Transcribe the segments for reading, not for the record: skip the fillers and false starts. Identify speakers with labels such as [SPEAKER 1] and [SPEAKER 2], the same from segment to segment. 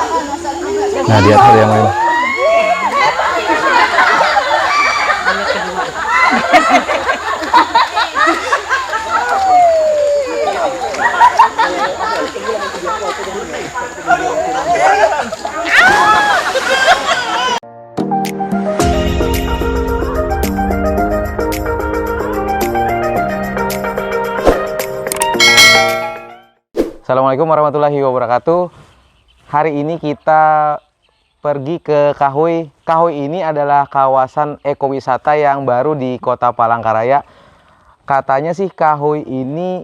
[SPEAKER 1] Nah, dia tuh yang lain. Assalamualaikum warahmatullahi wabarakatuh. Hari ini kita pergi ke Kahoy. Kahoy ini adalah kawasan ekowisata yang baru di Kota Palangkaraya. Katanya sih Kahoy ini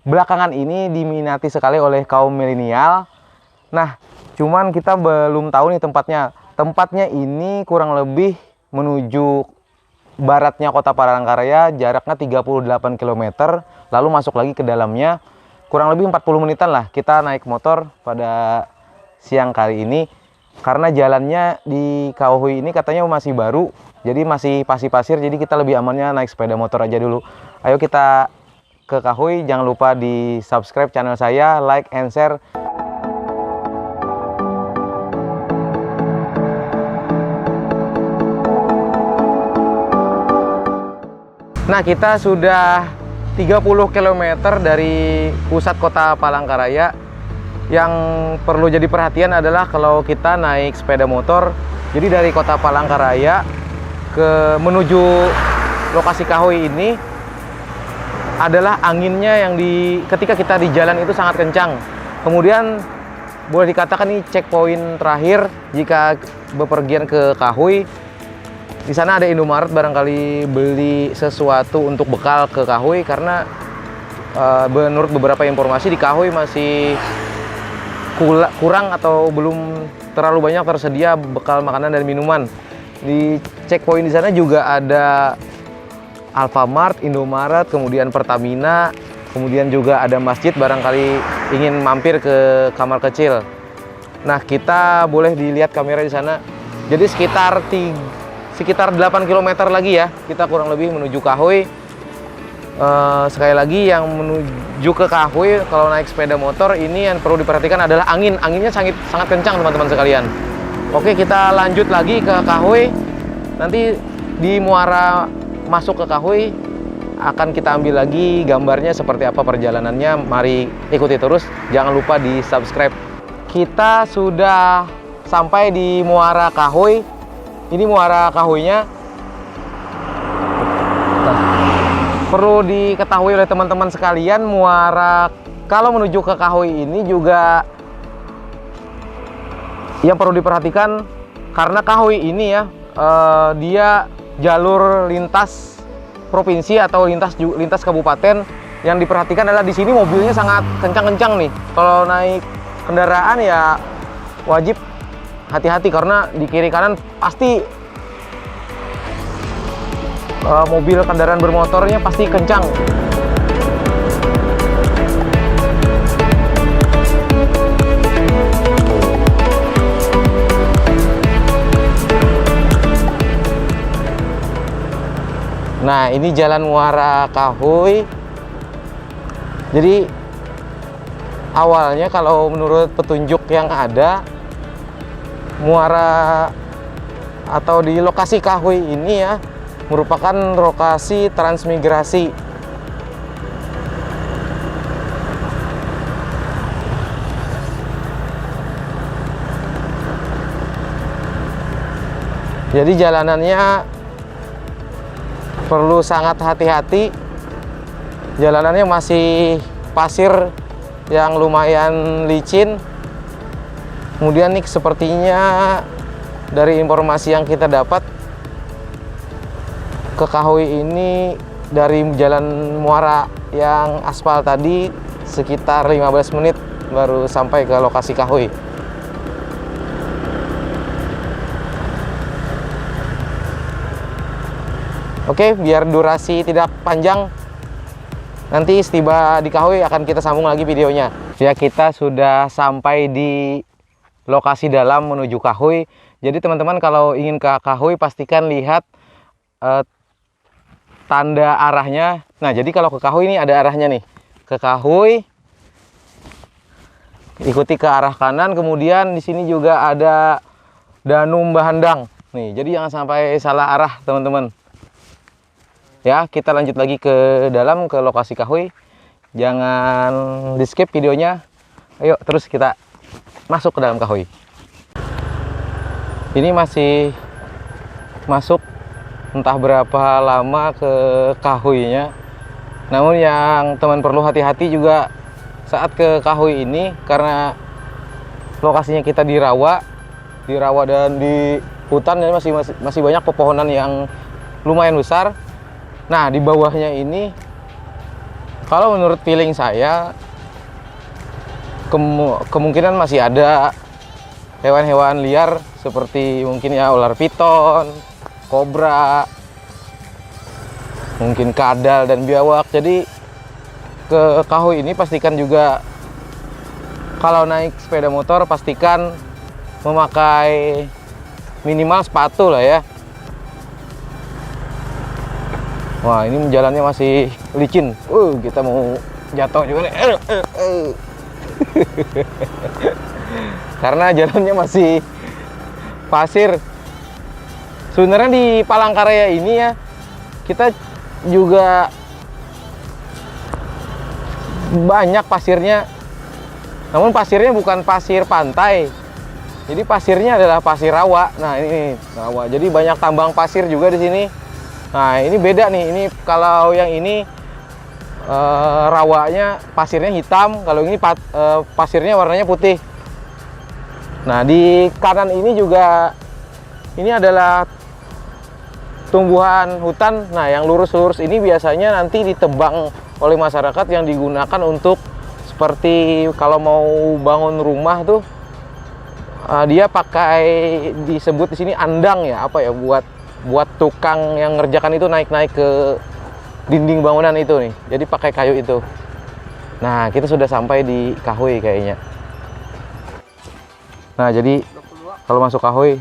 [SPEAKER 1] belakangan ini diminati sekali oleh kaum milenial. Nah, cuman kita belum tahu nih tempatnya. Tempatnya ini kurang lebih menuju baratnya Kota Palangkaraya, jaraknya 38 km. Lalu masuk lagi ke dalamnya. Kurang lebih 40 menitan lah kita naik motor pada siang kali ini. Karena jalannya di Kahoy ini katanya masih baru, jadi masih pasir-pasir, jadi kita lebih amannya naik sepeda motor aja dulu. Ayo kita ke Kahoy, jangan lupa di subscribe channel saya, like and share. Nah, kita sudah 30 km dari pusat Kota Palangkaraya. Yang perlu jadi perhatian adalah kalau kita naik sepeda motor, jadi dari Kota Palangkaraya menuju lokasi Kahoy ini adalah anginnya yang ketika kita di jalan itu sangat kencang. Kemudian boleh dikatakan ini checkpoint terakhir jika bepergian ke Kahoy. Di sana ada Indomaret, barangkali beli sesuatu untuk bekal ke Kahoy, karena menurut beberapa informasi di Kahoy masih kurang atau belum terlalu banyak tersedia bekal makanan dan minuman. Di checkpoint di sana juga ada Alfamart, Indomaret, kemudian Pertamina, kemudian juga ada masjid, barangkali ingin mampir ke kamar kecil. Nah, kita boleh dilihat kamera di sana. Jadi sekitar 8 km lagi ya, kita kurang lebih menuju Kahoy. Sekali lagi, yang menuju ke Kahoy kalau naik sepeda motor ini yang perlu diperhatikan adalah anginnya sangat kencang teman-teman sekalian. Oke, kita lanjut lagi ke Kahoy. Nanti di muara masuk ke Kahoy akan kita ambil lagi gambarnya seperti apa perjalanannya. Mari ikuti terus, jangan lupa di subscribe. Kita sudah sampai di muara Kahoy. Ini muara Kahoynya. Perlu diketahui oleh teman-teman sekalian, muara kalau menuju ke Kahoy ini juga yang perlu diperhatikan, karena Kahoy ini ya dia jalur lintas provinsi atau lintas kabupaten. Yang diperhatikan adalah di sini mobilnya sangat kencang-kencang nih. Kalau naik kendaraan ya wajib hati-hati, karena di kiri kanan pasti mobil kendaraan bermotornya pasti kencang. Nah, ini jalan muara Kahoy. Jadi awalnya kalau menurut petunjuk yang ada, muara atau di lokasi Kahoy ini ya merupakan lokasi transmigrasi. Jadi jalanannya perlu sangat hati-hati. Jalanannya masih pasir yang lumayan licin. Kemudian nih, sepertinya dari informasi yang kita dapat, ke Kahoy ini dari jalan muara yang aspal tadi sekitar 15 menit baru sampai ke lokasi Kahoy. Oke, biar durasi tidak panjang, nanti setiba di Kahoy akan kita sambung lagi videonya. Ya, kita sudah sampai di lokasi dalam menuju Kahoy. Jadi teman-teman kalau ingin ke Kahoy pastikan lihat tanda arahnya. Nah, jadi kalau ke Kahoy ini ada arahnya nih. Ke Kahoy ikuti ke arah kanan. Kemudian di sini juga ada Danum Bahandang. Nih, jadi jangan sampai salah arah, teman-teman. Ya, kita lanjut lagi ke dalam, ke lokasi Kahoy. Jangan di-skip videonya. Ayo, terus kita masuk ke dalam Kahoy. Ini masih masuk entah berapa lama ke Kahoynya. Namun yang teman perlu hati-hati juga saat ke Kahoy ini, karena lokasinya kita di rawa dan di hutan, jadi masih banyak pepohonan yang lumayan besar. Nah, di bawahnya ini, kalau menurut feeling saya, kemungkinan masih ada hewan-hewan liar seperti mungkin ya ular piton, kobra, mungkin kadal dan biawak. Jadi ke Kahoy ini pastikan juga kalau naik sepeda motor pastikan memakai minimal sepatu lah ya. Wah, ini jalannya masih licin. Kita mau jatuh juga nih. Karena jalannya masih pasir. Sebenarnya di Palangkaraya ini ya, kita juga banyak pasirnya, namun pasirnya bukan pasir pantai, jadi pasirnya adalah pasir rawa. Nah, ini rawa, jadi banyak tambang pasir juga di sini. Nah, ini beda nih, ini kalau yang ini rawanya pasirnya hitam, kalau ini pasirnya warnanya putih. Nah, di kanan ini juga, ini adalah tumbuhan hutan. Nah, yang lurus-lurus ini biasanya nanti ditebang oleh masyarakat yang digunakan untuk seperti kalau mau bangun rumah tuh, dia pakai, disebut di sini andang ya, apa ya, buat tukang yang ngerjakan itu naik-naik ke dinding bangunan itu nih. Jadi pakai kayu itu. Nah, kita sudah sampai di Kahoy kayaknya. Nah, jadi kalau masuk Kahoy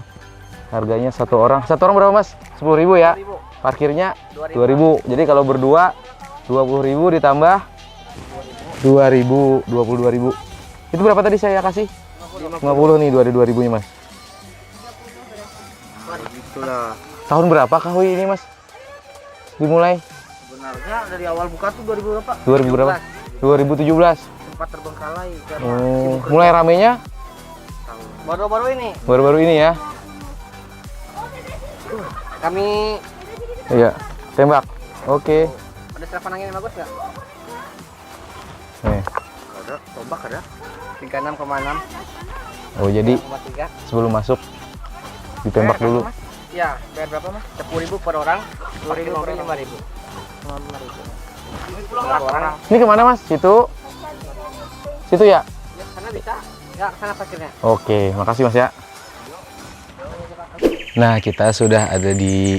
[SPEAKER 1] harganya satu orang berapa, Mas? 10.000 ya. 10.000. Parkirnya 2.000. Jadi kalau berdua 20.000 ditambah 2.000, 22.000. Itu berapa tadi saya kasih? 50 nih, 2.000-nya, Mas.
[SPEAKER 2] Itulah.
[SPEAKER 1] Tahun berapa Kahoy ini, Mas? Dimulai?
[SPEAKER 2] Sebenarnya dari awal buka tuh 2000 berapa?
[SPEAKER 1] 2000 berapa? 2017.
[SPEAKER 2] Sempat terbengkalai karena
[SPEAKER 1] Mulai ramenya
[SPEAKER 2] baru-baru ini
[SPEAKER 1] ya.
[SPEAKER 2] kami
[SPEAKER 1] Iya, tembak. Oke.
[SPEAKER 2] ada serapan angin yang bagus nggak?
[SPEAKER 1] Nih.
[SPEAKER 2] Ada, tombak ada 36,6.
[SPEAKER 1] Oh, jadi
[SPEAKER 2] 3,3.
[SPEAKER 1] sebelum masuk ditembak dulu.
[SPEAKER 2] Mas? Ya, bayar berapa, Mas? 10.000 per orang, 2.000 per 5.000. 5.000. Orang.
[SPEAKER 1] Ini kemana, Mas? Situ ya?
[SPEAKER 2] Ya, sana bisa. Ya, sana parkirnya.
[SPEAKER 1] Oke, makasih, Mas ya. Nah, kita sudah ada di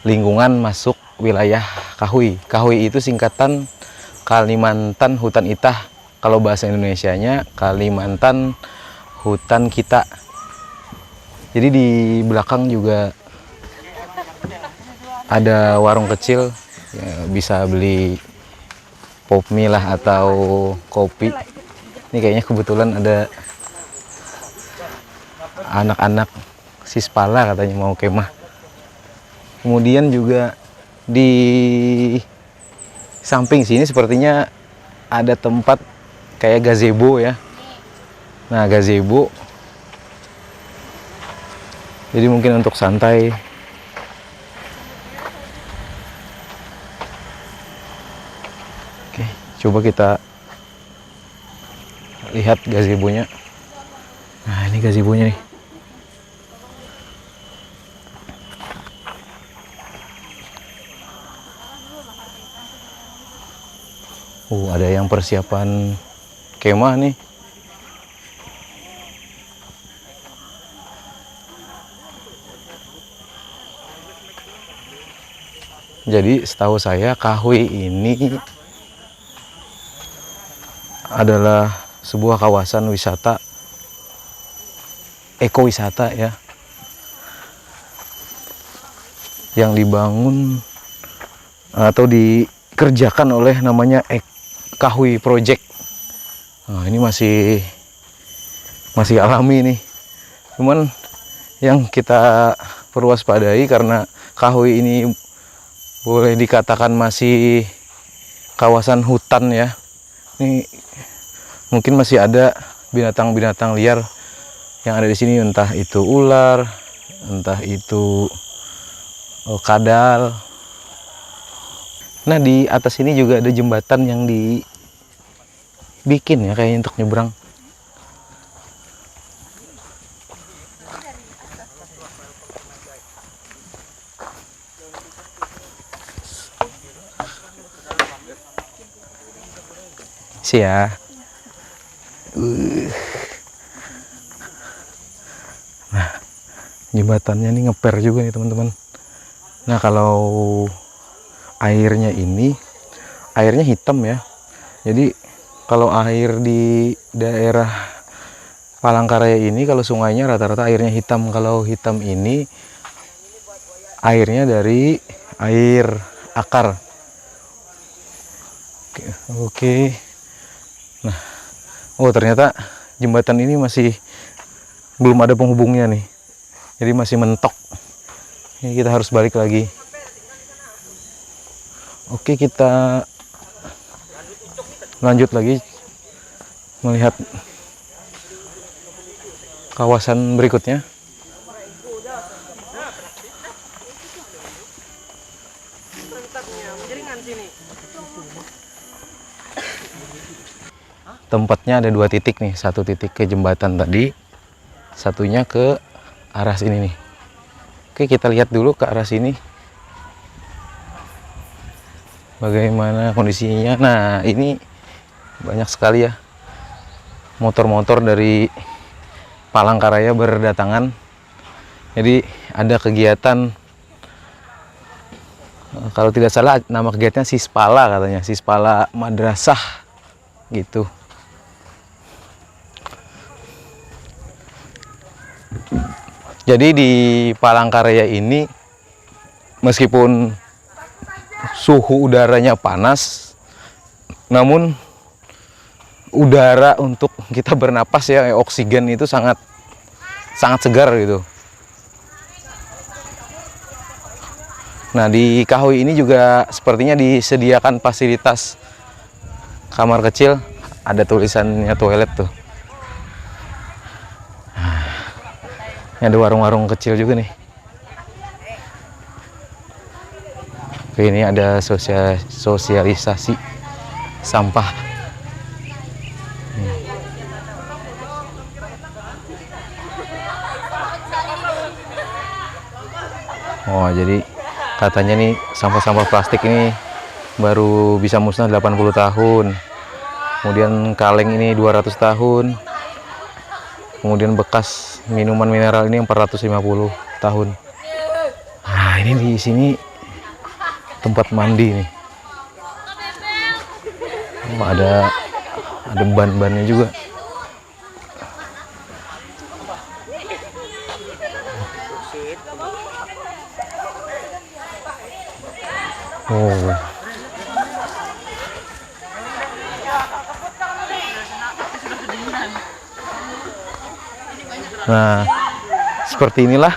[SPEAKER 1] lingkungan masuk wilayah Kahoy. Kahoy itu singkatan Kalimantan Hutan Itah. Kalau bahasa Indonesianya Kalimantan Hutan Kita. Jadi di belakang juga ada warung kecil, ya, bisa beli pop mie lah atau kopi. Ini kayaknya kebetulan ada anak-anak Sispala katanya mau kemah. Kemudian juga di samping sini sepertinya ada tempat kayak gazebo ya. Nah, gazebo. Jadi mungkin untuk santai. Oke, coba kita lihat gazebonya. Nah, ini gazebonya nih. Ada yang persiapan kemah nih. Jadi setahu saya Kahoy ini adalah sebuah kawasan wisata, ekowisata ya, yang dibangun atau dikerjakan oleh namanya Kahoy Project. Nah, ini masih alami nih. Cuman yang kita perlu waspadai karena Kahoy ini boleh dikatakan masih kawasan hutan ya. Ini mungkin masih ada binatang-binatang liar yang ada di sini, entah itu ular, entah itu kadal. Nah, di atas ini juga ada jembatan yang dibikin ya kayaknya untuk nyebrang. Sih ya. Nah, jembatannya ini ngeper juga nih teman-teman. Nah, kalau airnya hitam ya. Jadi kalau air di daerah Palangkaraya ini, kalau sungainya rata-rata airnya hitam. Kalau hitam ini airnya dari air akar. Oke. Nah, ternyata jembatan ini masih belum ada penghubungnya nih. Jadi masih mentok. Ini kita harus balik lagi. Oke, kita lanjut lagi melihat kawasan berikutnya. Tempatnya ada 2 titik nih, satu titik ke jembatan tadi, satunya ke arah sini nih. Oke, kita lihat dulu ke arah sini bagaimana kondisinya. Nah, ini banyak sekali ya motor-motor dari Palangkaraya berdatangan. Jadi ada kegiatan, kalau tidak salah nama kegiatannya Sispala katanya, Sispala Madrasah gitu. Jadi di Palangkaraya ini meskipun suhu udaranya panas, namun udara untuk kita bernapas ya, oksigen itu sangat segar gitu. Nah, di Kahoy ini juga sepertinya disediakan fasilitas kamar kecil, ada tulisannya toilet tuh. Ini ada warung-warung kecil juga nih. Oke, ini ada sosialisasi sampah. Oh, jadi katanya nih sampah-sampah plastik ini baru bisa musnah 80 tahun. Kemudian kaleng ini 200 tahun. Kemudian bekas minuman mineral ini 450 tahun. Nah, ini di sini tempat mandi nih. Oh, ada ban-bannya juga. Oh. Nah, seperti inilah.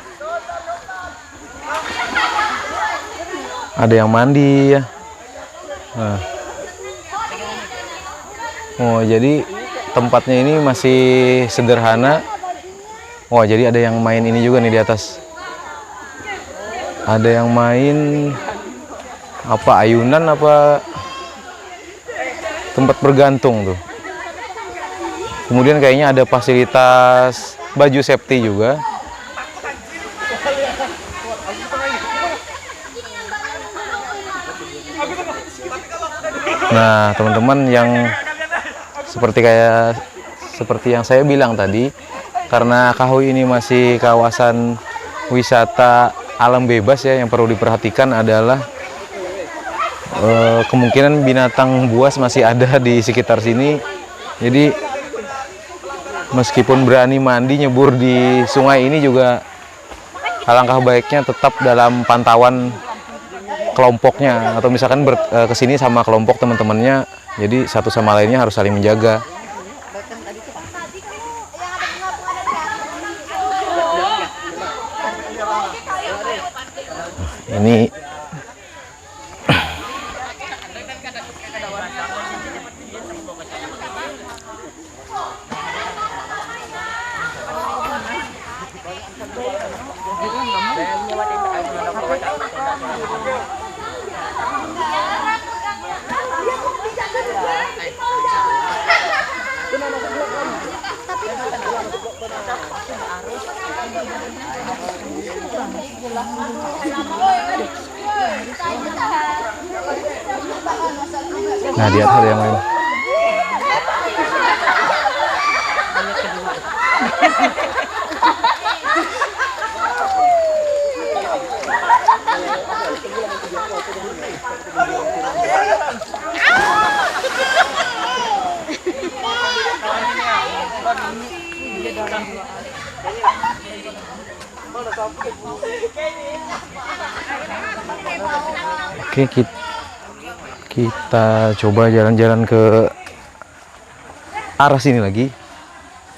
[SPEAKER 1] Ada yang mandi ya. Nah. Oh, jadi tempatnya ini masih sederhana. Oh, jadi ada yang main ini juga nih di atas. Ada yang main apa, ayunan apa, tempat bergantung tuh. Kemudian kayaknya ada fasilitas baju safety juga. Nah, teman-teman, yang seperti yang saya bilang tadi, karena Kahoy ini masih kawasan wisata alam bebas ya, yang perlu diperhatikan adalah kemungkinan binatang buas masih ada di sekitar sini. Jadi meskipun berani mandi nyebur di sungai ini juga alangkah baiknya tetap dalam pantauan kelompoknya, atau misalkan kesini sama kelompok teman-temannya, jadi satu sama lainnya harus saling menjaga. Ini nah, dia ada yang lain. Oke, kita coba jalan-jalan ke arah sini lagi.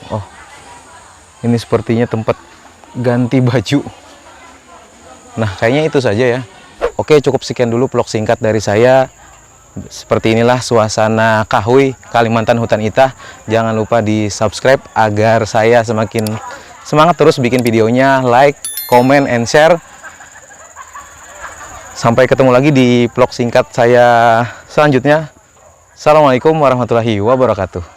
[SPEAKER 1] Oh, ini sepertinya tempat ganti baju. Nah, kayaknya itu saja ya. Oke, cukup sekian dulu vlog singkat dari saya. Seperti inilah suasana Kahui, Kalimantan Hutan Itah. Jangan lupa di subscribe agar saya semakin semangat terus bikin videonya. Like, comment, and share. Sampai ketemu lagi di vlog singkat saya selanjutnya. Assalamualaikum warahmatullahi wabarakatuh.